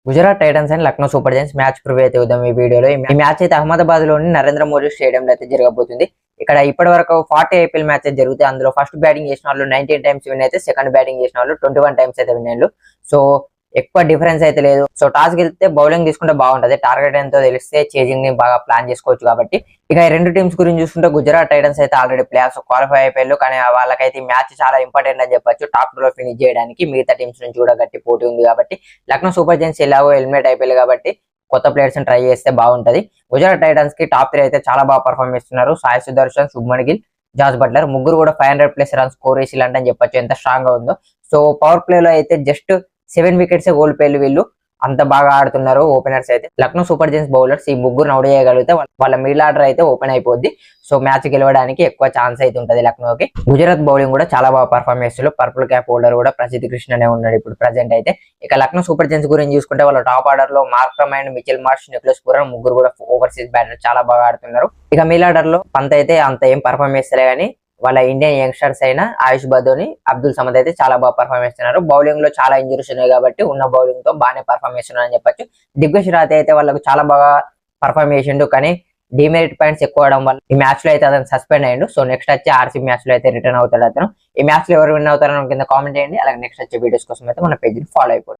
Gujarat Titans and Lucknow super Giants match preview అయితే ఉదాం ఈ వీడియోలో. ఈ మ్యాచ్ అయితే అహ్మదాబాద్ లోని నరేంద్ర మోడీ స్టేడియంలో అయితే జరగబోతుంది. ఇక్కడ ఇప్పటి వరకు 40 ఐపీఎల్ మ్యాచెస్ జరుగుతాయి. అందులో ఫస్ట్ బ్యాటింగ్ చేసిన వాళ్ళు 19 టైమ్స్ విన్ అయితే, సెకండ్ బ్యాటింగ్ చేసిన వాళ్ళు 21 టైమ్స్ అయితే విన్ అయ్యారు. సో ఎక్కువ డిఫరెన్స్ అయితే లేదు. సో టాస్ గెలిస్తే బౌలింగ్ తీసుకుంటే బాగుంటది. టార్గెట్ ఎంతో తెలిస్తే చేజింగ్ ని బాగా ప్లాన్ చేసుకోవచ్చు కాబట్టి. ఇక ఈ రెండు టీమ్స్ గురించి చూసుకుంటే గుజరాత్ టైటన్స్ అయితే ఆల్రెడీ ప్లే ఆఫ్స్ క్వాలిఫై అయిపోయారు. కానీ వాళ్ళకైతే మ్యాచ్ చాలా ఇంపార్టెంట్ అని చెప్పొచ్చు. టాప్ 2 లో ఫినిష్ చేయడానికి మిగతా టీమ్స్ నుంచి కూడా గట్టి పోటీ ఉంది కాబట్టి. లక్నో సూపర్ జైంట్స్ ఎలాగో ఎలిమినేట్ అయిపోయారు కాబట్టి కొత్త ప్లేయర్స్ ని ట్రై చేస్తే బాగుంటది. గుజరాత్ టైటన్స్ కి టాప్ 3 అయితే చాలా బాగా పర్ఫార్మ్ చేస్తున్నారు. సాయి సుదర్శన్, శుభ్మన్ గిల్, జాస్ బట్లర్ ముగ్గురు కూడా 500+ రన్స్ స్కోర్ చేసి అని చెప్పొచ్చు, ఎంత స్ట్రాంగ్ గా ఉందో. సో పవర్ ప్లే లో అయితే జస్ట్ 7 వికెట్స్ కోల్పోయారు వీళ్ళు, అంత బాగా ఆడుతున్నారు ఓపెనర్స్ అయితే. లక్నో సూపర్ జైంట్స్ బౌలర్స్ ఈ ముగ్గురు అవుట్ చేయగలిగితే వాళ్ళ మిడిల్ ఆర్డర్ అయితే ఓపెన్ అయిపోద్ది. సో మ్యాచ్ గెలవడానికి ఎక్కువ ఛాన్స్ అయితే ఉంటది లక్నోకి. గుజరాత్ బౌలింగ్ కూడా చాలా బాగా పర్ఫార్మ్ చేస్తారు. పర్పుల్ క్యాప్ హోల్డర్ కూడా ప్రసిద్ధ్ కృష్ణనే ఉన్నాడు ఇప్పుడు ప్రెసెంట్ అయితే. ఇక లక్నో సూపర్ జైంట్స్ గురించి చూసుకుంటే వాళ్ళ టాప్ ఆర్డర్ లో Markram and Mitchell Marsh, Nicholas Pooran ముగ్గురు కూడా ఓవర్సీస్ బ్యాటర్ చాలా బాగా ఆడుతున్నారు. ఇక మిడిల్ ఆర్డర్ లో పంత్ అయితే అంత ఏం పర్ఫార్మ్ చేస్తలే కానీ వాళ్ళ ఇండియన్ యంగ్స్టర్స్ అయిన ఆయుష్ బదోని, అబ్దుల్ సమద్ అయితే చాలా బాగా పర్ఫార్మ్ చేస్తున్నారు. బౌలింగ్ లో చాలా ఇంజురీస్ ఉన్నాయి కాబట్టి ఉన్న బౌలింగ్ తో బాగానే పర్ఫార్మ్ చేస్తున్నారు అని చెప్పొచ్చు. దిగ్గజ్ రాతే అయితే వాళ్ళకు చాలా బాగా పర్ఫార్మ్ చేసిండు, కానీ డిమెరిట్ పాయింట్స్ ఎక్కువ అవడం వల్ల ఈ మ్యాచ్ లో అయితే అతను సస్పెండ్ అయ్యిండు. సో నెక్స్ట్ వచ్చే ఆర్సీ మ్యాచ్ లో అయితే రిటర్న్ అవుతాడు అతను. ఈ మ్యాచ్ లో ఎవరు విన్ అవుతారని కింద కామెంట్ చేయండి. అలాగే నెక్స్ట్ వచ్చే వీడియోస్ కోసం అయితే మన పేజ్ ఫాలో అయిపోండి.